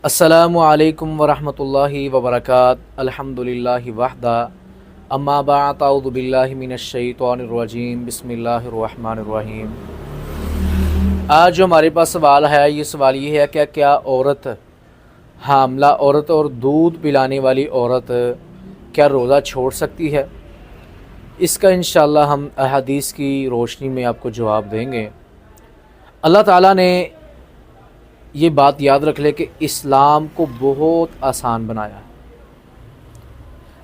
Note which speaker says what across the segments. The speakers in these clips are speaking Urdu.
Speaker 1: السلام علیکم ورحمۃ اللہ وبرکاتہ الحمدللہ وحدہ اما بعد اعوذ باللہ من الشیطان الرجیم بسم اللہ الرحمن الرحیم۔ آج جو ہمارے پاس سوال ہے یہ ہے کہ کیا عورت حاملہ عورت اور دودھ پلانے والی عورت کیا روزہ چھوڑ سکتی ہے؟ اس کا انشاءاللہ ہم احادیث کی روشنی میں آپ کو جواب دیں گے۔ اللہ تعالیٰ نے یہ بات یاد رکھ لے کہ اسلام کو بہت آسان بنایا ہے۔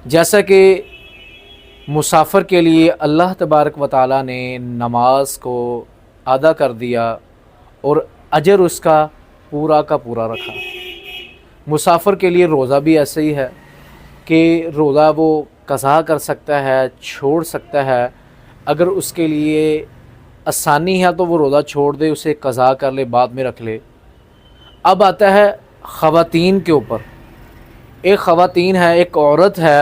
Speaker 1: جیسا کہ مسافر کے لیے اللہ تبارک و تعالیٰ نے نماز کو ادا کر دیا اور اجر اس کا پورا رکھا، مسافر کے لیے روزہ بھی ایسے ہی ہے کہ روزہ وہ قضا کر سکتا ہے، چھوڑ سکتا ہے۔ اگر اس کے لیے آسانی ہے تو وہ روزہ چھوڑ دے، اسے قضا کر لے، بعد میں رکھ لے۔ اب آتا ہے خواتین کے اوپر۔ ایک خواتین ہے، ایک عورت ہے،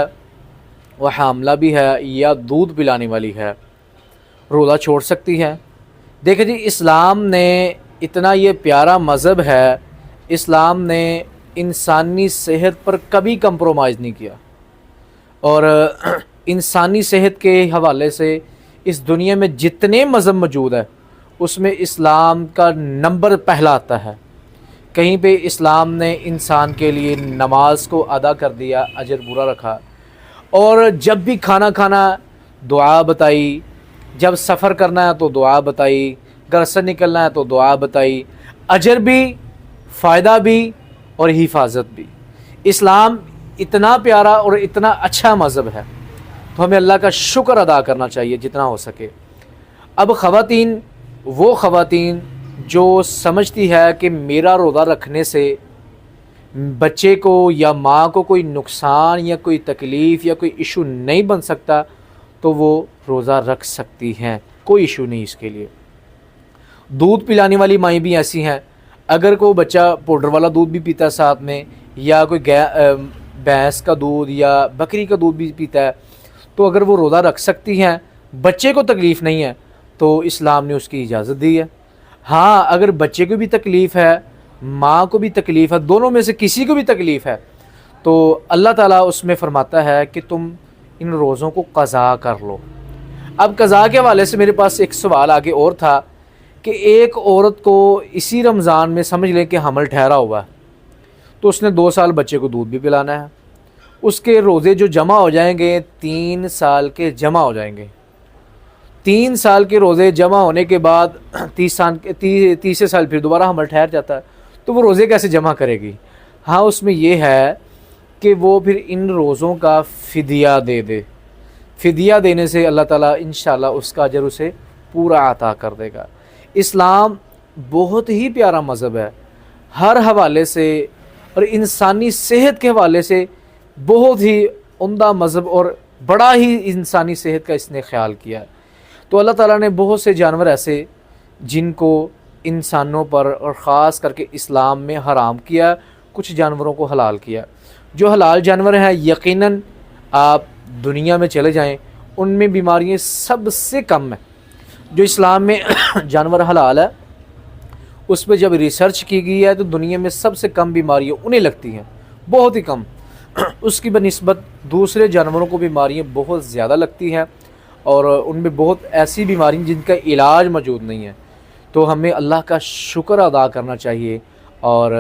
Speaker 1: وہ حاملہ بھی ہے یا دودھ پلانے والی ہے، روزہ چھوڑ سکتی ہے؟ دیکھیں جی، اسلام نے اتنا یہ پیارا مذہب ہے، اسلام نے انسانی صحت پر کبھی کمپرومائز نہیں کیا، اور انسانی صحت کے حوالے سے اس دنیا میں جتنے مذہب موجود ہے اس میں اسلام کا نمبر پہلا آتا ہے۔ کہیں پہ اسلام نے انسان کے لیے نماز کو ادا کر دیا، اجر پورا رکھا، اور جب بھی کھانا کھانا دعا بتائی، جب سفر کرنا ہے تو دعا بتائی، گھر سے نکلنا ہے تو دعا بتائی، اجر بھی، فائدہ بھی اور حفاظت بھی۔ اسلام اتنا پیارا اور اتنا اچھا مذہب ہے، تو ہمیں اللہ کا شکر ادا کرنا چاہیے جتنا ہو سکے۔ اب خواتین، وہ خواتین جو سمجھتی ہے کہ میرا روزہ رکھنے سے بچے کو یا ماں کو کوئی نقصان یا کوئی تکلیف یا کوئی ایشو نہیں بن سکتا، تو وہ روزہ رکھ سکتی ہیں، کوئی ایشو نہیں اس کے لیے۔ دودھ پلانے والی مائیں بھی ایسی ہیں، اگر کوئی بچہ پاؤڈر والا دودھ بھی پیتا ہے ساتھ میں، یا کوئی بھینس کا دودھ یا بکری کا دودھ بھی پیتا ہے، تو اگر وہ روزہ رکھ سکتی ہیں، بچے کو تکلیف نہیں ہے، تو اسلام نے اس کی اجازت دی ہے۔ ہاں، اگر بچے کو بھی تکلیف ہے، ماں کو بھی تکلیف ہے، دونوں میں سے کسی کو بھی تکلیف ہے، تو اللہ تعالیٰ اس میں فرماتا ہے کہ تم ان روزوں کو قضا کر لو۔ اب قضا کے حوالے سے میرے پاس ایک سوال آگے اور تھا کہ ایک عورت کو اسی رمضان میں سمجھ لیں کہ حمل ٹھہرا ہوا ہے، تو اس نے 2 سال بچے کو دودھ بھی پلانا ہے، اس کے روزے جو جمع ہو جائیں گے 3 سال کے جمع ہو جائیں گے۔ 3 سال کے روزے جمع ہونے کے بعد 30 سال پھر دوبارہ حمل ٹھہر جاتا ہے، تو وہ روزے کیسے جمع کرے گی؟ ہاں، اس میں یہ ہے کہ وہ پھر ان روزوں کا فدیہ دے دے۔ فدیہ دینے سے اللہ تعالیٰ انشاءاللہ اس کا اجر اسے پورا عطا کر دے گا۔ اسلام بہت ہی پیارا مذہب ہے، ہر حوالے سے اور انسانی صحت کے حوالے سے بہت ہی عمدہ مذہب، اور بڑا ہی انسانی صحت کا اس نے خیال کیا ہے۔ تو اللہ تعالیٰ نے بہت سے جانور ایسے جن کو انسانوں پر اور خاص کر کے اسلام میں حرام کیا، کچھ جانوروں کو حلال کیا۔ جو حلال جانور ہیں، یقیناً آپ دنیا میں چلے جائیں، ان میں بیماریاں سب سے کم ہیں۔ جو اسلام میں جانور حلال ہے، اس پہ جب ریسرچ کی گئی ہے تو دنیا میں سب سے کم بیماریاں انہیں لگتی ہیں، بہت ہی کم۔ اس کی بنسبت دوسرے جانوروں کو بیماریاں بہت زیادہ لگتی ہیں، اور ان میں بہت ایسی بیماریاں جن کا علاج موجود نہیں ہے۔ تو ہمیں اللہ کا شکر ادا کرنا چاہیے، اور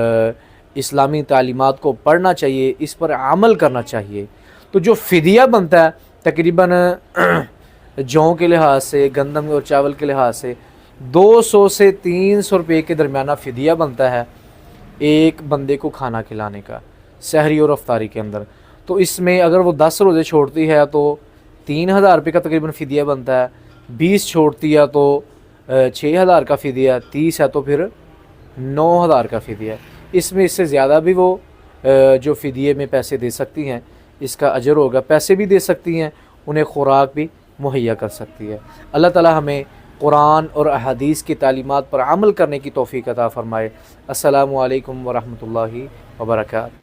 Speaker 1: اسلامی تعلیمات کو پڑھنا چاہیے، اس پر عمل کرنا چاہیے۔ تو جو فدیہ بنتا ہے تقریباً جوں کے لحاظ سے، گندم اور چاول کے لحاظ سے 200 سے 300 روپے کے درمیانہ فدیہ بنتا ہے ایک بندے کو کھانا کھلانے کا، سحری اور افطاری کے اندر۔ تو اس میں اگر وہ 10 روزے چھوڑتی ہے تو 3000 روپے کا تقریباً فدیہ بنتا ہے، 20 چھوڑتی ہے تو 6000 کا فدیہ، 30 ہے تو پھر 9000 کا فدیہ۔ اس میں اس سے زیادہ بھی وہ جو فدیے میں پیسے دے سکتی ہیں، اس کا اجر ہوگا، پیسے بھی دے سکتی ہیں، انہیں خوراک بھی مہیا کر سکتی ہے۔ اللہ تعالیٰ ہمیں قرآن اور احادیث کی تعلیمات پر عمل کرنے کی توفیق عطا فرمائے۔ السلام علیکم ورحمۃ اللہ وبرکاتہ۔